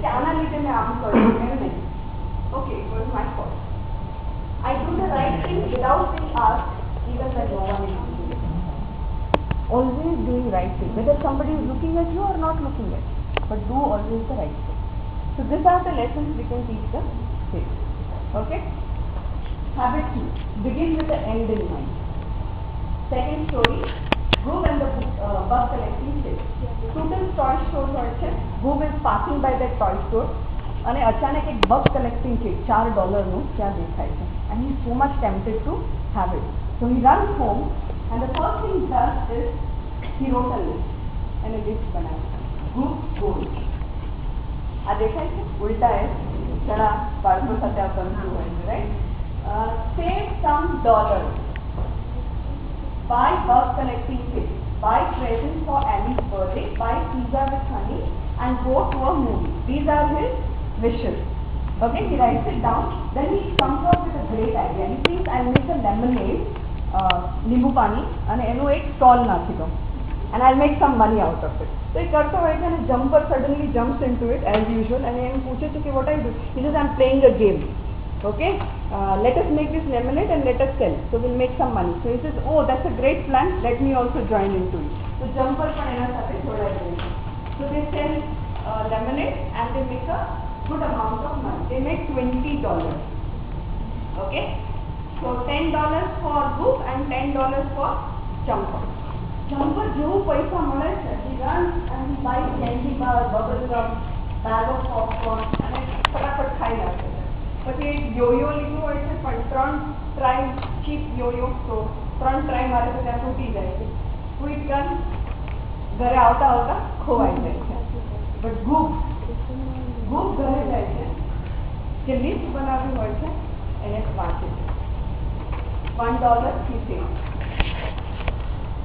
કે આના લીધે મેં આમ કર્યું એમ નહીં. Okay, it was my fault. I do the right thing without being asked, even when no one is looking at me. Always doing right thing, whether somebody is looking at you or not looking at you, but do always the right thing. So these are the lessons we can teach the kids. Okay? Habit 2. Begin with the end in mind. Second story. Goob and the bug collecting kid. Students toy store હોય છે. Goob is passing by that toy store અને અચાનક એક bug collecting kid $4 નું ત્યાં દેખાય છે. And he is so much tempted to have it. So he runs home and the first thing he does is he wrote a list and a list બનાવી. Goob goals. આ દેખાય છે ઉલટા એ ઘણા બાળકો સાથે આ બનતું હોય છે, right? Save some dollars. Buy bug collecting kit. Buy presents for Ali's birthday. Buy pizza with honey and go to a movie. These are his wishes. Okay, he writes it down. Then he comes up with a great idea. He thinks I'll make a lemonade, नींबू पानी, and એનું એક stall નાખી દો. And I'll make some money out of it. So he કરતો હોય છે અને jumper suddenly jumps into it as usual and એને પૂછે છે કે what are you doing? He says I'm playing a game. Okay, let us make this lemonade and let us sell. So we'll make some money. So he says, oh, that's a great plan. Let me also join into it. So jumper પણ એના સાથે જોડાઈ જાય. So they sell lemonade and they make a good amount of money. They make $20. Okay, so $10 for Goob and $10 for Jumper. Jumper જેવું પૈસા મળે છે, he runs and he buys candy bar, bubble gum, bag of popcorn અને ફટાફટ ખાઈ નાખે છે. પછી એક યોયો લીધું હોય છે પણ 3 ટ્રાય ચીપ યોયો, તો 3 ટ્રાય મારે તો ત્યાં તૂટી જાય છે. ક્વિક ગન ઘરે આવતા આવતા ખોવાઈ જાય છે. બટ Goob ઘરે જાય છે, જે લિસ્ટ બનાવ્યું હોય છે એને વાંચે છે. $1 he saves.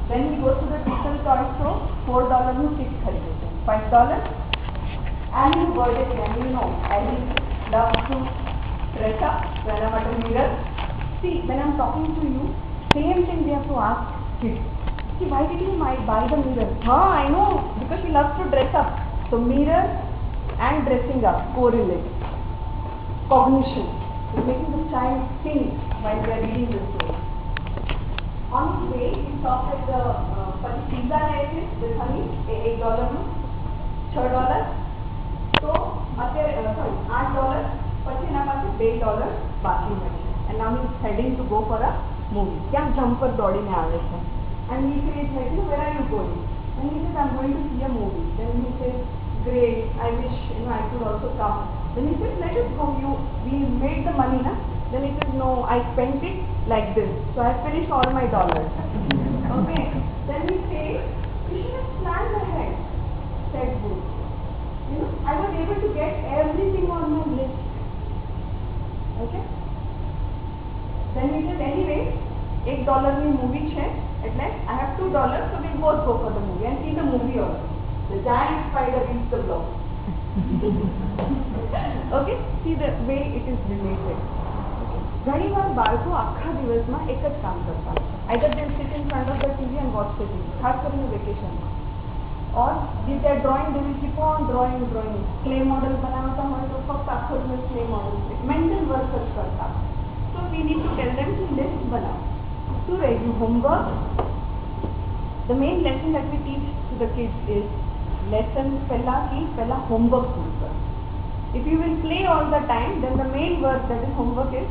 Then he goes to the digital toy store, $4 નું chip ખરીદે છે. $5 Ali's birthday plan. You know, Ali loves to dress up. So એના માટે mirror. See, when I'm talking to you, same thing we have to ask kids. See, why did you buy the mirror? I know, because she loves to dress up. So mirror and dressing up correlate. Cognition is making the child think while they are reading the story. On his way, he stopped at the pizza night with honey, $8 નું, $6. So અત્યારે $8, પછી એના પાસે $2 બાકી હોય છે. And now he is heading to go for a movie. ત્યાં jumper દોડીને આવે છે. And he says, like, where are you going? And he says, I'm going to see a movie. Then he says, great, I wish I could also come. Then he says, let us go. We made the money, na? Then he says, no, I spent it like this. So I finished all my dollars. Okay. Then he says, you should have planned ahead, said Goob. I was able to get everything on my list. Okay. Then he says, anyway, $1 ની movie છે, એટલે I have $2, so we both go for the movie and see the movie also. The giant spider eats the block. Okay, see the way it is related. ઘણી વાર બાળકો આખા દિવસમાં એક જ કામ કરતા હોય. Either they sit in front of the TV and watch the TV, ખાસ કરીને વેકેશનમાં. Or if they are drawing, they will keep on drawing. Clay model બનાવતા હોય તો ફક્ત આખો દિવસ clay model, mental work જ કરતા. So we need to tell them to list બનાવો. To review homework, the main lesson that we teach to the kids is lesson પહેલા homework પૂરું કરો. If you will play all the time, then the main work, that is homework, is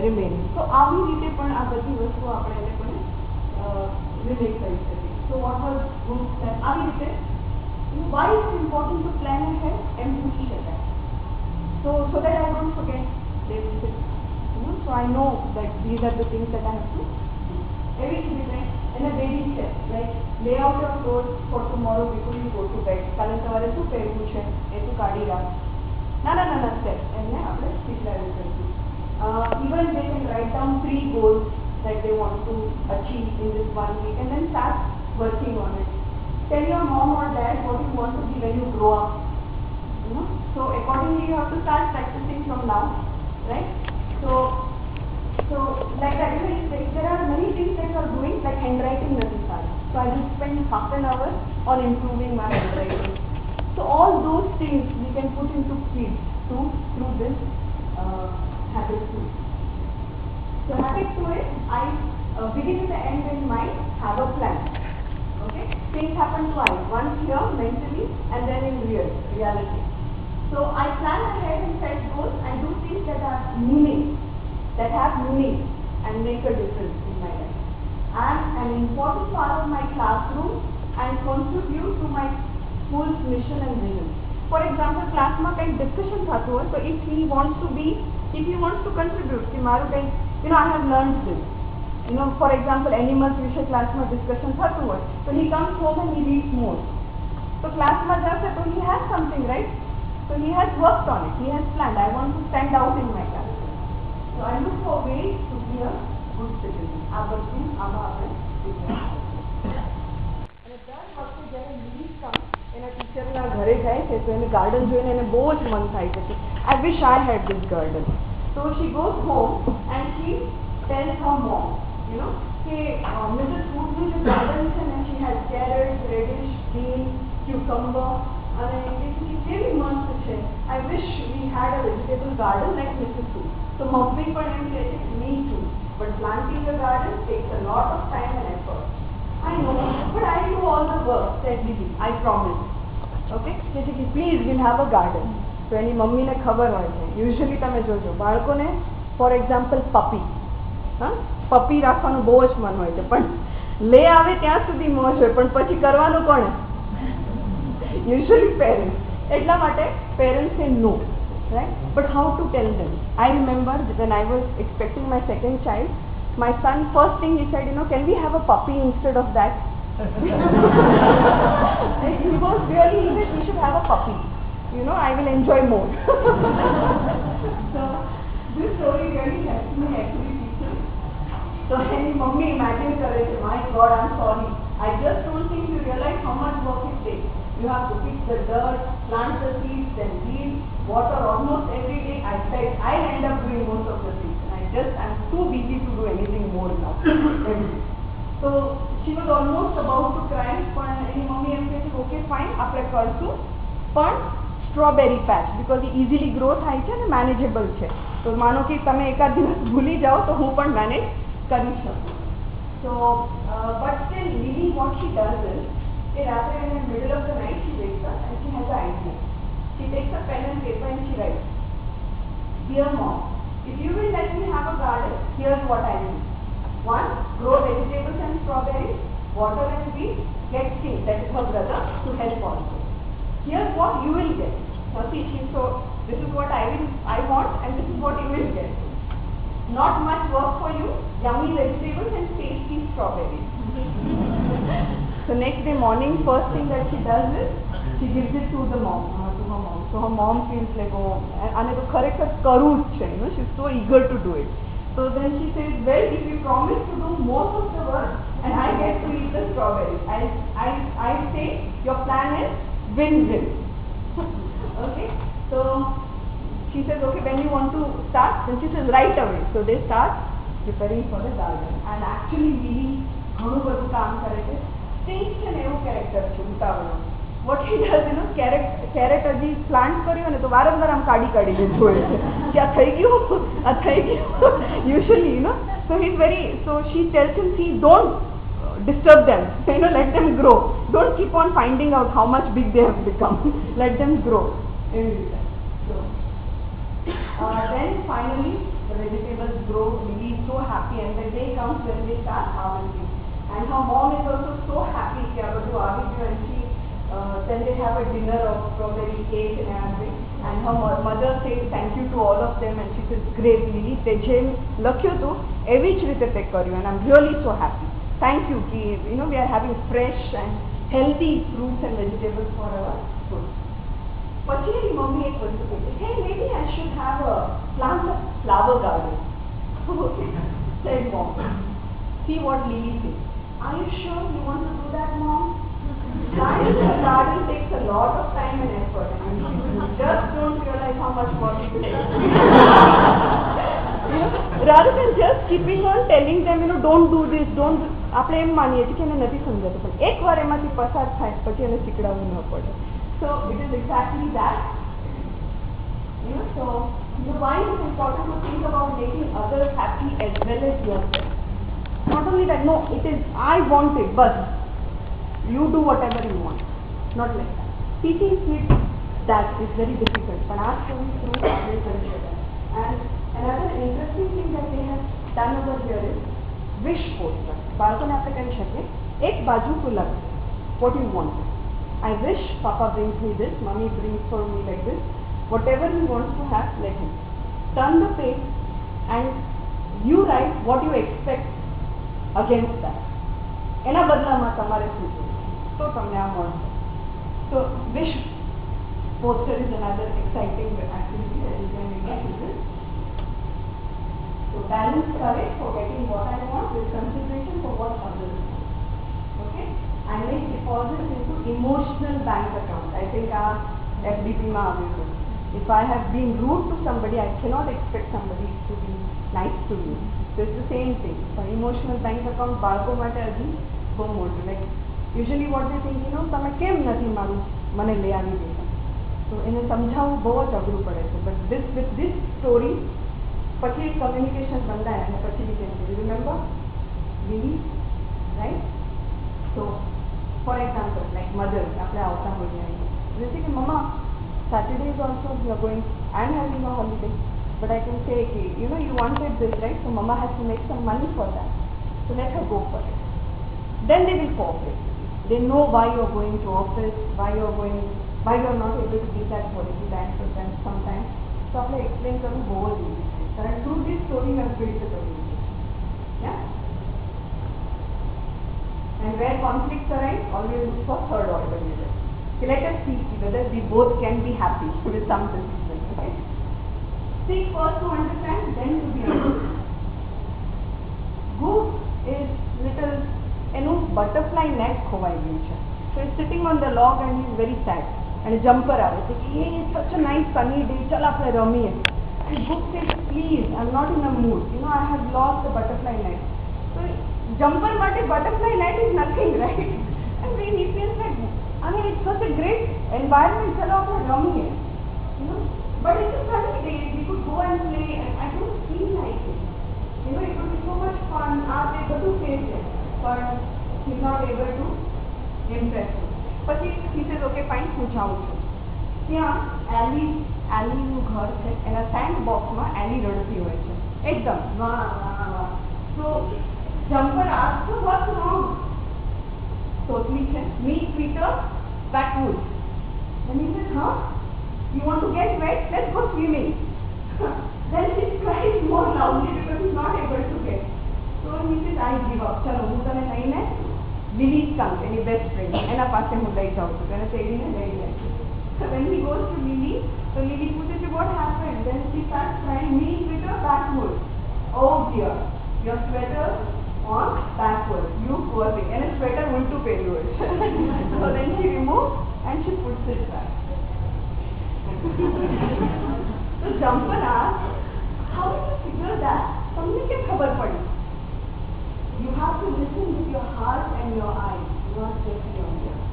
remaining. So આવી રીતે પણ આ બધી વસ્તુ આપણે એને પણ relate કરી શકીએ. So what was Goob said, આવી રીતે why is it important to plan ahead and પૂછી શકાય. So that I don't forget, they will say, so I know that these are the things that I have to do. Everything is right. And a baby step, like lay out your clothes for tomorrow before you go to bed. કાલે સવારે શું પહેરવું છે એ તું કાઢી રાખ. નાના steps એમને આપણે સ્પીચલાઇઝ કરીશું. Even they can write down 3 goals that they want to achieve in this 1 week and then start working on it. Tell your mom or dad what you want to be when you grow up. So accordingly you have to start practicing from now, right? So like that, there are many things that you are doing, like handwriting doesn't start. So I will spend half an hour on improving my handwriting. So So all those things we can put into kids through this habit 2. So habit 2 is I begin with the end in mind, have a plan. Okay, things happen twice, once here mentally and then in reality. So I plan ahead and set goals and do things that have meaning and make a difference in my life. I am an important part of my classroom and contribute to my school's mission and vision. For example, class માં કંઈક discussion થતું હોય, so if he wants to contribute, कि મારું કંઈક, I have learned this. For example, animals વિશે ક્લાસમાં discussion થતું હોય, so he comes home and he reads more. So ક્લાસમાં જશે તો he has something, right? So he has worked on it, he has planned, I want to stand out in my class. So I look for ways to be a good citizen. આ બધું આમાં આપણે શીખવાનું. અને દર વખતે જ્યારે leave કમ એના ટીચરના ઘરે જાય છે તો એને ગાર્ડન જોઈને એને બહુ જ મન થાય છે. I wish I had this garden. So she goes home and she tells her mom, કે Mrs. Woodley the garden છે ને, she has carrots, radish, beans, cucumber, અને એ કેવી મસ્ત છે. I wish we had a vegetable garden like Mrs. Wood. So mummy પણ એમ કહે છે, me too. But planting a garden takes a lot of time and effort. I know, but I do all the work, said Lily. I promise. Okay? She said, please, we'll have a garden. So એની મમ્મીને ખબર હોય છે. Usually તમે જોજો, બાળકોને for example puppy રાખવાનું બહુ જ મન હોય છે, પણ લે આવે ત્યાં સુધી મોજ હોય, પણ પછી કરવાનું કોણે? Usually parents. એટલા માટે parents say no. Right? But how to tell them? I remember when I was expecting my second child, my son, first thing he said, can we have a puppy instead of that? He was really, he said we should have a puppy. I will enjoy more. So this story really helped me actually teach him. So any mommy imagine करे, my God, I'm sorry. I just don't think you realize how much work it takes. You have to pick the dirt, plant the seeds, then weed, water almost every day. I'll end up doing most of the things. I'm too busy to do anything more now. So she was almost about to cry, but any mommy said, okay, fine, આપણે કરશું, પણ strawberry patch, because it easily grow થાય છે અને manageable છે. તો માનો કે તમે એકાદ દિવસ ભૂલી જાઓ તો હું પણ manage કરી શકું. So, but still, Lily, what she does is, rather in the middle of the night, she wakes up and she has an idea. She takes a pen and paper and she writes, Dear Mom, if you will let me have a garden, here's what I will. 1. Grow vegetables and strawberries, water and weed, get King, that is her brother, to help also. Here's what you will get. Now see, so this is what I want and this is what you will get. Not much work for you, yummy vegetables and tasty strawberries. So next day morning, first thing that she does is, she gives it to her mom. So her mom feels like, oh, and it ખરેખર કરવું જ છે, she's so eager to do it. So then she says, well, if you promise to do most of the work and I get to eat the strawberries, I say your plan is win-win. Okay? So she says, okay, when you want to start? Then she says, right away. So they start preparing for the garden. And actually, really, ઘણું બધું કામ કરે છે. Strange છે ને એવું character છે ઉતાવળું. What he does, carrot હજી પ્લાન્ટ કર્યો ને તો વારંવાર આમ કાઢી દેતું હોય છે કે આ થઈ ગયું. Usually, so he's very, so she tells him, see, don't disturb them, let them grow. Don't keep on finding out how much big they have become. Let them grow. So, then finally the vegetables grow. Lily is so happy and the day comes when they start harvesting. And her mom is also so happy कि अब तो आगे जो and she then they have a dinner of strawberry cake and everything. And her mother says thank you to all of them and she says great Lily, તે જે લખ્યું હતું એવી જ રીતે તે કર્યું and I'm really so happy. Thank you कि we are having fresh and healthy fruits and vegetables for our food. પછી એની મમ્મી એક વસ્તુ કહે છે, hey, maybe I should have a plant a flower garden. Okay, said mom. See what Lily says. Are you sure you want to do that, Mom? Planting a garden takes a lot of time and effort, and you just don't realize how much work it is. Rather than just keeping on telling them, don't do this, don't do. આપણે એમ માનીએ છીએ કે એને નથી સમજાતું, પણ એકવાર એમાંથી પસાર થાય પછી એને શીખડાવવું ન પડે. So it is exactly that. You know, so why it is important to think about making others happy as well as yourself. Not only that, no, it is I want it, but you do whatever you want. Not like that. Teaching kids that is very difficult, but our story through will consider that. And another interesting thing that they have done over here is wish poster. बालकों ने आपने कही शक्ल एक बाजू को लग what you want. I wish Papa brings me this, Mommy brings for me like this. Whatever he wants to have, let him. Turn the page and you write what you expect against that. એના બદલામાં તમારે શું જોઈએ તો તમને આ મળશે. So wish poster is another exciting activity that you can engage in this. So balance courage for getting what I want with consideration for what others want. Okay? And make deposits into emotional bank account. I think our FDP ma available. If I have been rude to somebody, I cannot expect somebody to be nice to me. So it's the same thing. For emotional bank account, બાળકો માટે હજી બહુ મોટું. Like usually what they think, you know, તમે કેમ નથી મારું મને લઈ આવી દેતા. So એને સમજાવવું બહુ જ અઘરું પડે છે. But with this story, પછી communication બંધાય અને પછી we can say, you remember? Really? Right? So for example, like mother, આપણે આવતા હોઈએ they say કે મમ્મા Saturdays also we are going, I am having a holiday, but I can say, okay, you know, you wanted this, right? So Mama has to make some money for that. So let her go for it. Then they will cooperate. They know why you are going to office, why you are not able to give that quality back for them sometimes. So I will explain to them both these. And through this story, I have built the communication. Yeah. And where conflicts arise, always look for third order leaders. So let us see whether we both can be happy with some decision. Okay? Seek first to understand, then to be understood. Goose is little, butterfly net ખોવાઈ ગયું છે. So he's sitting on the log and he's very sad. And a jumper આવે છે કે it's such a nice sunny day, ચાલ આપણે રમીએ. And Goose says, please, I'm not in a mood. You know, I have lost the butterfly net. So jumper માટે butterfly net is nothing, right? And then he feels like, I mean, it's such a great environment, chalo apne ramiye, you know. But it's a sunny day, we could go and play, and I don't feel like it. You know, it would be so much fun. They બધું કહે છે, but he's not able to impress me. But he says, okay, fine, પૂછાવું છું. ત્યાં એલીનું ઘર છે, એના send બોક્સમાં એલી રડતી હોય છે, એકદમ વાહ વાહ વાહ. So jumper asks, so what's wrong? Totally meet Peter backwoods. And he says, huh? You want to get wet? Let's go swimming. Then he cries more loudly because he's not able to get. So he says, I give up. Chalo, હું તને લઈને Lily's skunk, એની best friend, એના પાસે હું લઈ જાઉં છું. તેને તેડીને લઈ જાય. So when he goes to Lily, so Lily પૂછે what happened? Then she starts crying, meet Peter backwoods. Oh dear, your sweater on backwards, you poor thing. And a sweater ultu pelu hai. So then she removes and she puts it back. So Jumper asks, how did you figure that? Tumne kya khabar padi? You have to listen with your heart and your eyes, not just your ears.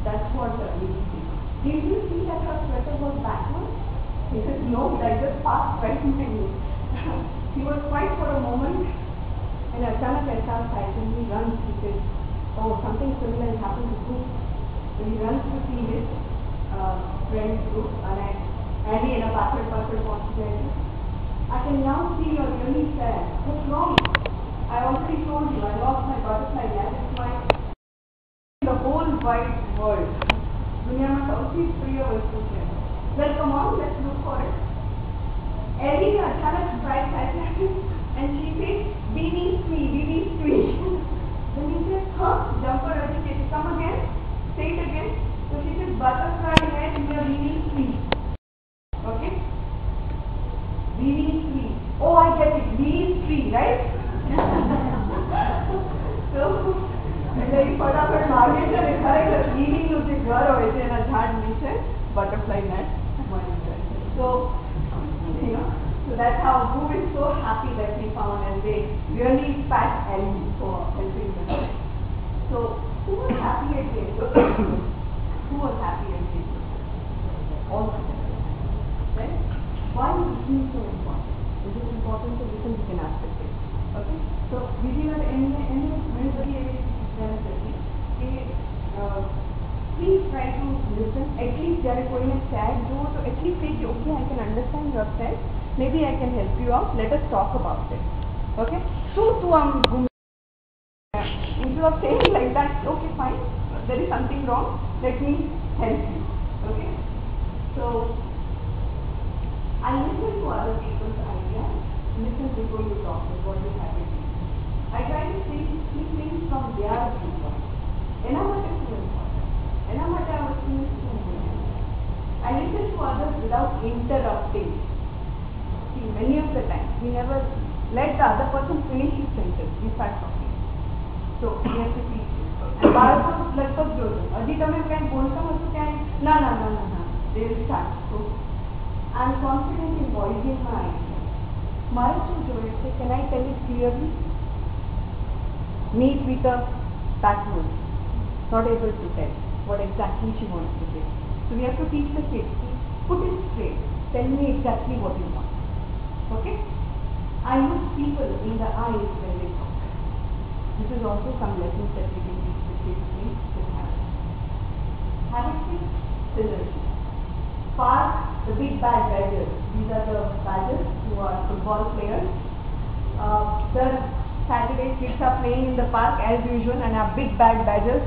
That's what the Lily did. Did you see that her sweater was backwards? He says, no, that just passed right into you. He was quiet for a moment. And अचानक ऐसा था when he runs, he says, oh, something similar has happened to Goose. So he runs to see his friend's group, and Andy in a backward consequence. I can now see you're really sad. What's wrong? I already told you, I lost my butterfly net. It's my the whole wide world. दुनिया में सबसे प्रिय वस्तु है. Well, come on, let's look for it. Ellie ने अचानक bright light and she says, Beanie sweet. Then he says, huh? Jumper agitated. Come again. Say it again. So she says, butterfly net in your beanie sweet. Okay? Beanie sweet. Oh, I get it. Beanie tree, right? So, એટલે એ ફટાફટ માગે છે અને ખરેખર બીનીનું જે ઘર હોય છે એના ઝાડ નીચે બટરફ્લાય નેટ મળી જાય છે. So, you know, so that's how Boo is so happy that he found, and they really pat Ellie for helping them. So who was happy again? who was happy and peaceful? All together. Right? Why is listening so important? Is it important to listen? You can ask the question. Okay? So, anybody please try to listen. At least જ્યારે કોઈને sad જુઓ તો at least say okay, I can understand your sad. Maybe I can help you out. Let us talk about it. Okay? So instead of saying like that, okay, fine, there is something wrong, let me help you. Okay? So I listen to other people's ideas. Listen before you talk. Is what you have to do. I try to see things from their viewpoint. એના માટે શું important? એના માટે આ વસ્તુને શું બોલવું? I listen to others without interrupting. See, many of the time we never let the other person finish his sentence. We start talking. So we have to teach him. And બાળકો લગભગ જોજો હજી તમે ક્યાંય બોલતા હશો ક્યાંય ના ના ના ના ના they will start. So I am confident in voicing my idea. મારે શું જોઈએ છે? Can I tell it clearly? Meet with a backward. Not able to tell what exactly she wants to say. So we have to teach the kids. Put it straight. Tell me exactly what you want. Okay? I look people in the eyes when they talk. This is also some lessons that we can teach the kids with habits. Habits is synergy. Park, the big bad badgers. These are the badgers who are football players. The Saturday kids are playing in the park as usual and our big bad badgers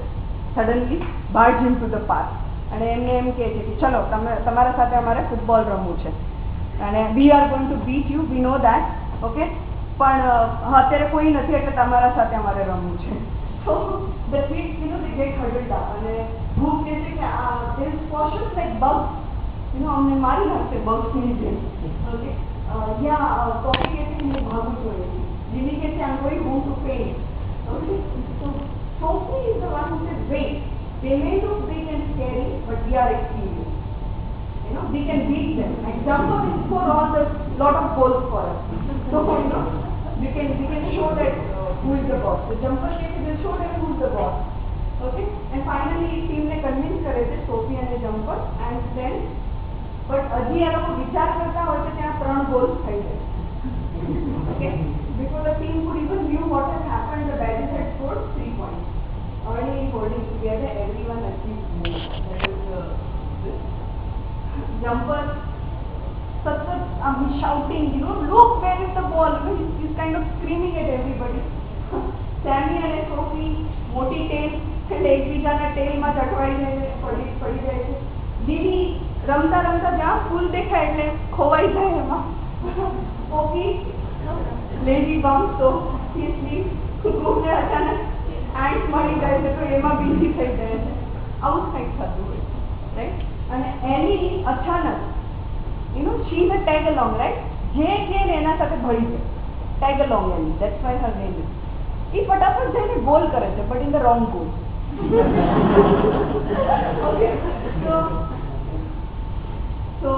suddenly barge into the park. અને એમને એમ કહે છે કે ચલો તમારા સાથે અમારે football રમવું છે અને we are going to beat you, we know that, okay, પણ અત્યારે કોઈ નથી એટલે તમારા સાથે અમારે રમવું છે. So the kids, they get huddled up અને group કહે છે કે there is cautious like bugs, અમને મારી નાખશે bugs ની જેમ. Okay, કોફી કહે છે કે હું ભાગું છું. Jimmy કહે છે I'm going home to paint. Okay, so Sophie is the one who says wait. They may look big and scary, but we are experienced. We can beat them. And Jumper will score all the lot of goals for us. So we can show that who is the boss. The Jumper will show them who is the boss. Okay. And finally, team ने convince करे थे Sophie and the Jumper, and then, but अजी ये लोग विचार करता होते थे यहाँ 3 goals થઈ જાય. Okay. Before the team could even knew what had happened, the badges had scored 3 points. Already holding together, everyone achieved more. That is this. Jumper, he's shouting, look, where is the ball? He's kind of screaming at everybody. Sammy and Sophie, moti tail, and એકબીજાના ટેલમાં ચટવાઈ પડી જાય છે. Jimmy રમતા રમતા જ્યાં ફૂલ દેખાય એટલે ખોવાઈ જાય એમાં. Poppy, lazy bum, so he sleeps. ગ્રુપને અચાનક ants મળી જાય છે તો એમાં બીજી થઈ જાય છે. આવું કંઈક થતું હોય છે, રાઈટ? અને એની અચાનક she is a tag along, right? જે કે એના સાથે ભળી જાય. Tag along any, that's why her name is. એ ફટાફટ જઈને ગોલ કરે છે, but in the wrong goal. Okay, so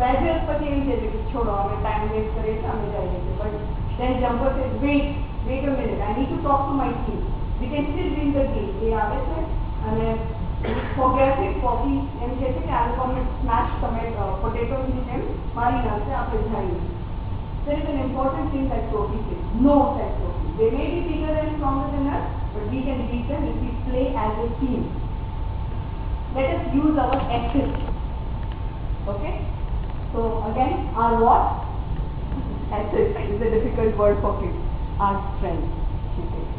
badgers પછી એમ કહે છે કે છોડો અમે ટાઈમ વેસ્ટ કરીએ છીએ અમે જઈએ છીએ. But then Jumper says wait a minute, I need to talk to my team. We can still win the game. એ આવે છે અને progressive Poppy એમ કહે છે કે આ લોકો અમે સ્મેશ potatoes ની જેમ મારી નાખશે આપણે જઈએ. There is an important thing that Sophie says. No, said Sophie. They may be bigger and stronger than us, but we can beat them if we play as a team. Let us use our assist. Okay? So again, our what? Assist is a difficult word for kids. Our strength, she says.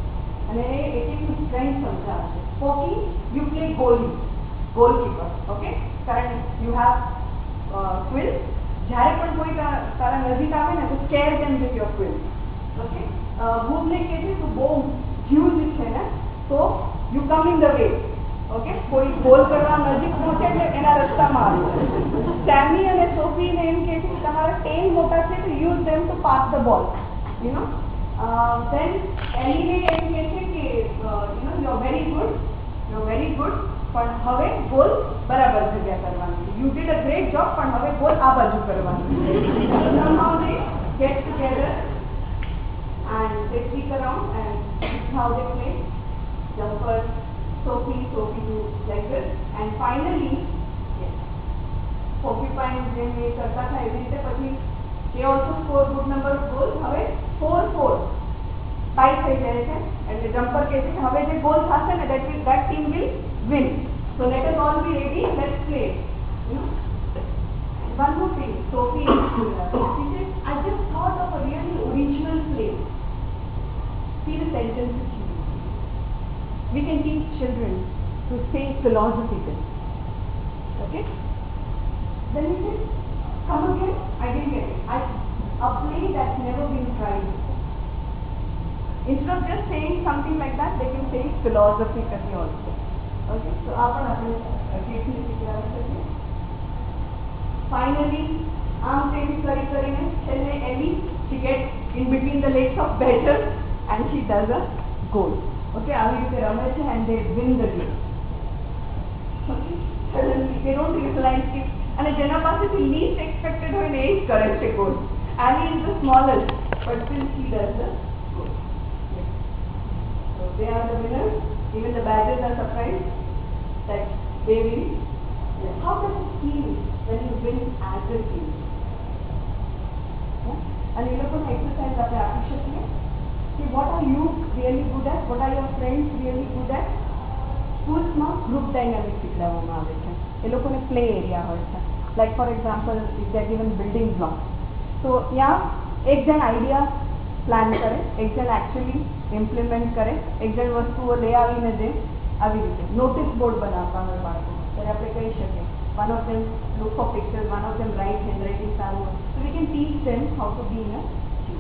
And it is strength sometimes. Poppy, you play goalkeeper. Okay? Currently, you have quills. જ્યારે પણ કોઈ તારા નજીક આવે ને તો scare them with your quill. Okay? ભૂતને કહે છે તો બહુ huge છે ને તો you come in the way. Okay? કોઈ ગોલ કરવા નજીક પહોંચે એટલે એના રસ્તામાં આવે. Sammy અને Sophie ને એમ કહે છે કે તમારા ટેલ મોટા છે તો use them to pass the ball. Then Ellie એમ કહે છે કે you're very good. પણ હવે ગોલ બરાબર જગ્યા કરવાની છે. You did a great job, પણ હવે ગોલ આ બાજુ કરવાની છે. Somehow they get together and they stick around and this is how they play. Jumper Sophie do like this, and finally, yes, porcupine જેમ એ કરતા હતા એવી રીતે પછી they also score good number of goals. હવે 4-4 tie થઈ જાય છે એટલે જમ્પર કહે છે કે હવે જે ગોલ થશે ને that team will win. So let us all be ready, let's play. You know? And one more thing, Sophie, she said, I just thought of a really original play. See the sentence which she used. We can teach children to say philosophically. Okay? Then he said, come again? I didn't get it. A play that's never been tried before. Instead of just saying something like that, they can say philosophically also. Okay? So, finally, arm change કરીને છેલ્લે Ellie, she gets in between the legs of Badger and she does a goal. Okay, આવી રીતે રમે છે and they win the game. Okay, suddenly they don't utilize it. અને જેના પાસેથી least expected હોય ને એ જ કરે છે goal. Ali is the smallest, but still she does the goal. Yes. So they are the winners. Even the Badgers are surprised that they win. Yes. How does it feel when you win as a team? Yeah? And you look at exercise આપણે આપી શકીએ. See, what are you really good at? What are your friends really good at? સ્કૂલ્સમાં group dynamics શીખવાડવામાં આવે છે. એ લોકોને play area હોય છે. Like for example if they are given building block, તો ત્યાં એક જણ આઈડિયા પ્લાન કરે, એક જણ એકચ્યુઅલી ઇમ્પ્લિમેન્ટ કરે, એક જણ વસ્તુઓ લઈ આવીને દે. આવી રીતે નોટિસ બોર્ડ બનાવતા હોય બાળકો ત્યારે આપણે કહી શકીએ one of them look for pictures, one of them write handwriting સારું હોય, so we can teach them how to be in a team.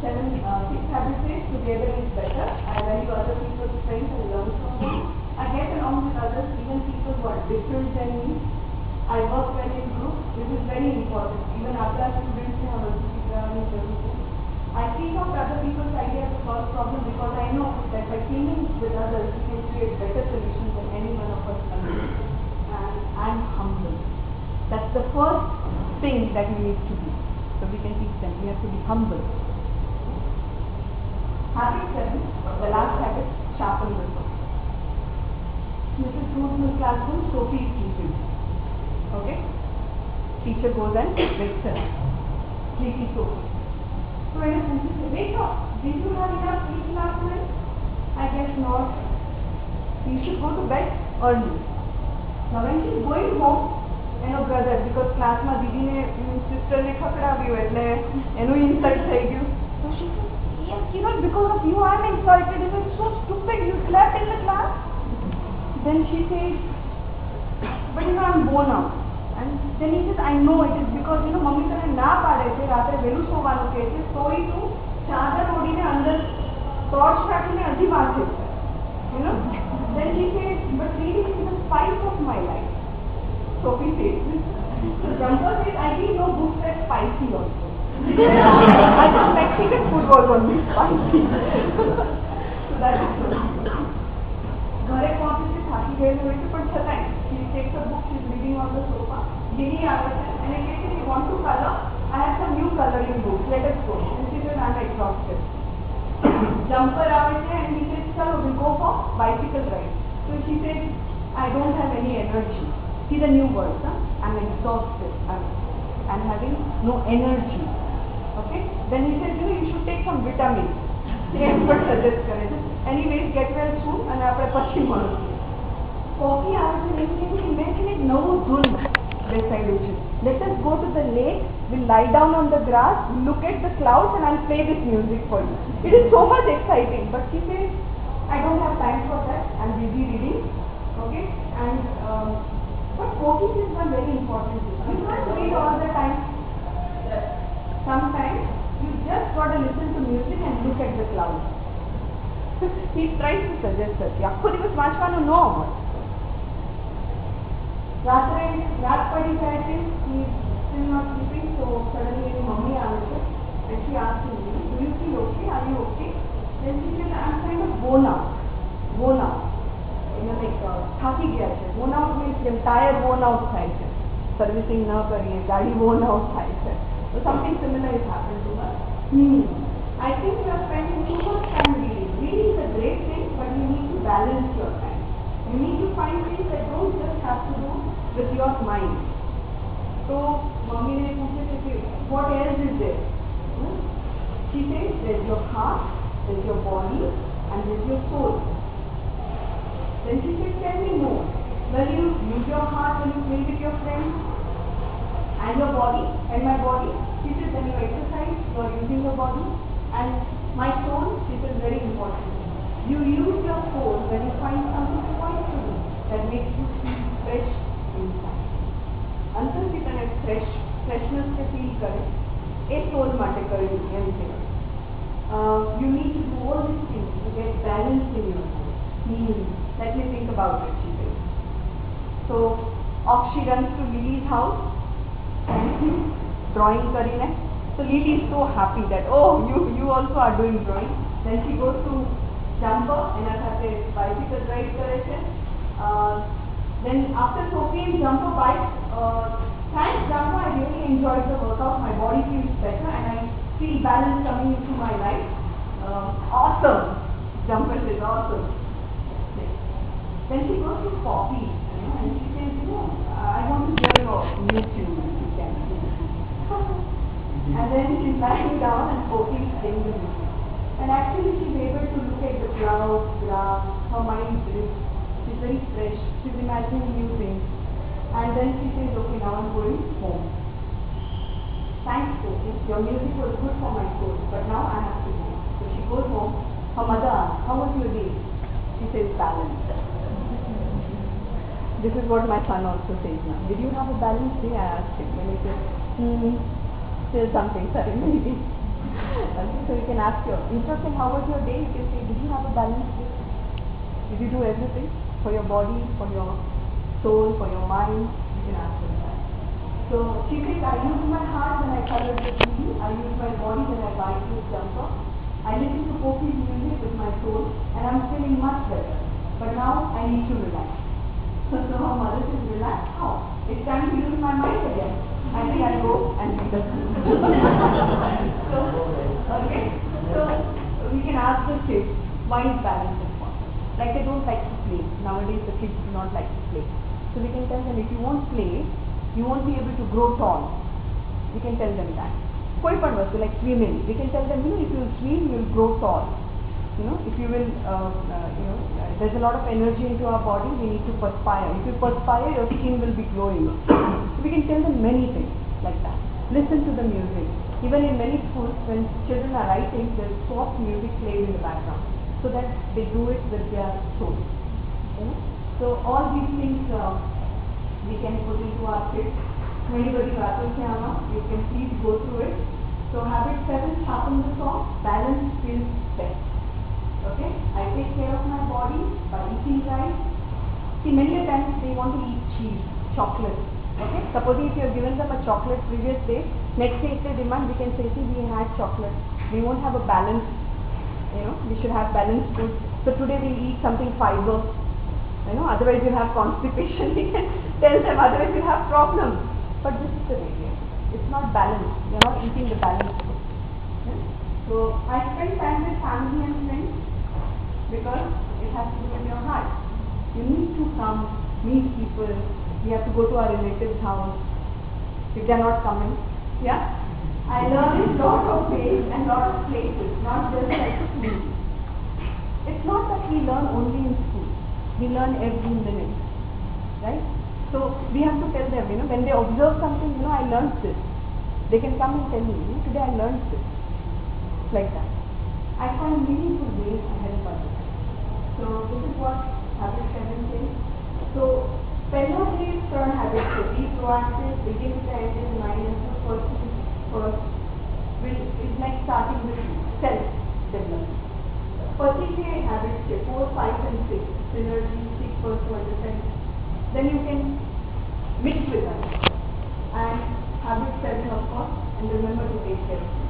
Sixth habit says together is better. I value other people's strengths and learn from them. I get along with others, even people who are different than me. I work well in groups. This is very important. Even after students have I seek out other people's ideas to solve problems because I know that by teaming with others we can create better solutions than any one of us can do. And I'm humble. That's the first thing that we need to do. So we can teach them. We have to be humble. Habit 7, the last habit, sharpen the sword. Mrs. goes to the classroom, Sophie is teaching. Okay? Teacher goes and wakes her up. Sleepy Sophie. So when she says, wake up, did you have enough sleep last night? I guess not. You should go to bed early. Now when she is going home, brother, because class ma didi ne sister ne khakડાવ્યું એટલે એનું insult થઈ ગયું. So she says, yes, because of you I am insulted. It is so stupid. You slept in the class. Then she says, but I am born out. And then he says, I know it is because mummy તને ના પાડે છે રાત્રે વહેલું સોવાનું કહે છે, સોઈ તું ચાદર ઓડીને અંદર ટોર્ચ રાખીને હજી વાંચે છે. Then she says, but reading is the spice of my life. Sophie says, so Jumper says, I didn't know books were spicy also. I thought Mexican food was only spicy. So that is so. ઘરે પહોંચે છે, થાકી ગયેલું હોય છે, પણ છતાંય she takes a book, she is reading on the sofa. Didi આવે છે અને કહે છે, you want to color? I have some new coloring books, let us go. And she says, I am exhausted. Jumper આવે છે and he says, chalo, we'll go for bicycle ride. So she says, I don't have any energy. See the new words, huh? I'm exhausted. I'm having no energy. Okay? Then he says, you should take some vitamins. The expert suggests કરે છે. Anyways, get well soon and આપણે પછી મળશું. Poppy આવે છે ને કે મેં છે એક નવું ધૂન બેસાડ્યું છે. Let us go to the lake, we'll lie down on the grass, look at the clouds and I'll play this music for you. It is so much exciting, but she says, I don't have time for that, I'm busy reading. Okay? And but focus is one very important thing. You can't read all the time. Sometimes you just got to listen to music and look at the clouds. He tries to suggest that. આખો દિવસ વાંચવાનું ન હોય. રાત્રે રાત પડી જાય છે, he is still not sleeping, so suddenly any mummy આવે છે and she asks him, do you feel okay? Are you okay? Then she says, I'm kind of worn out. થાકી ગયા છે. worn out means જેમ tyre worn out થાય છે, servicing ન કરીએ ગાડી worn out થાય છે. So something similar is happening to her. I think you are spending too much time reading. Reading is a great thing, but you need to balance your time. You need to find things that don't just have to do with your mind. So, mommy ne पूछे कि what else is there? She says there's your heart, there's your body, and there's your soul. Then she said, tell me more. Well, you use your heart when you play with your friends, and your body, and my body. She said, when you exercise, you are using your body, and my soul, she said, very important. You use your soul when you find something you want to do that makes you feel fresh inside. अंदर की तरह freshness से feel करें, एक soul माटे करें everything. You need to do all these things to get balance in your life. Let me think about it, she says. So, off she runs to Lily's house, and drawing karine. So Lily is so happy that, oh, you also are doing drawing. Then she goes to Jumper, and I have a bicycle ride correction. Then after Sophie and Jumper bike, thanks Jumper, I really enjoyed the workout. My body feels better, and I feel balance coming into my life. Awesome. Jumper says awesome. Then she goes to Poppy, and she says, I want to hear your new tune if you can. And then she's lying down and Poppy is playing the music. And actually she's able to look at the clouds, grass, her mind drifts. She's very fresh. She's imagining new things. And then she says, okay, now I'm going home. Thanks, Poppy. Your music was good for my soul, but now I have to go. So she goes home. Her mother asks, how was your day? She says, balanced. This is what my son also says now. Did you have a balanced day? I asked him. When he says, still something, sorry, maybe. So you can ask your, instead of saying, how was your day? You can say, did you have a balanced day? Did you do everything? For your body, for your soul, for your mind? You can ask them that. So she says, I use my heart when I color the TV. I use my body when I bike this Jumper. I listen to Poppy's music with my soul, and I'm feeling much better. But now I need to relax. So her mother says, relax? How? It's time to use my mind again. I think I'll go and read the So we can ask the kids, why is balance important? Like they don't like to play. Nowadays the kids do not like to play. So we can tell them, if you won't play, you won't be able to grow tall. We can tell them that. Koi pan vastu, like swimming. We can tell them, if you swim, you will grow tall. If you will, there's a lot of energy into our body, we need to perspire. If you perspire, your skin will be glowing. So we can tell them many things like that. Listen to the music. Even in many schools, when children are writing, there's soft music played in the background, so that they do it with their soul. So all these things we can put into our kids. Anybody you can please go through it. So habit 7, sharpen the saw, balance feels best. Okay, I take care of my body by eating right. See, many a times they want to eat cheese, chocolate. Okay, supposing if you have given them a chocolate previous day, next day if they demand, we can say, see, we had chocolate. We won't have a balance. We should have balanced food. So today we'll eat something fiber. Otherwise you have constipation. We can tell them, otherwise you have problems. But this is the way. It's not balanced. You're not eating the balanced food. So I spend time with family and friends, because it has to do with your heart. You need to come, meet people. We have to go to our relatives' house if they are not coming. Yeah? I learn in lot of ways and lot of places, not just like school. It's not that we learn only in school. We learn every minute. Right? So we have to tell them, when they observe something, I learned this. They can come and tell me, today I learned this. Like that. I find meaningful ways to help others. So this is what habit 7 says. So Penrose leaves turn habit to be proactive, begin with the end in mind, and so first is like starting with self-development. Particularly habits 4, 5 and 6, synergy, seek first to understand. Then you can mix with them. And habit 7 of course, and remember to take care of it.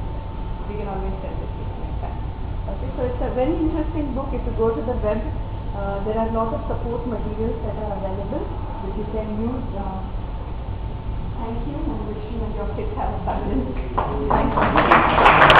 We can always tell this like that. Okay, so it's a very interesting book. If you go to the web, there are a lot of support materials that are available, which you can use. Thank you, and wishing that your kids have a fabulous. Thank you.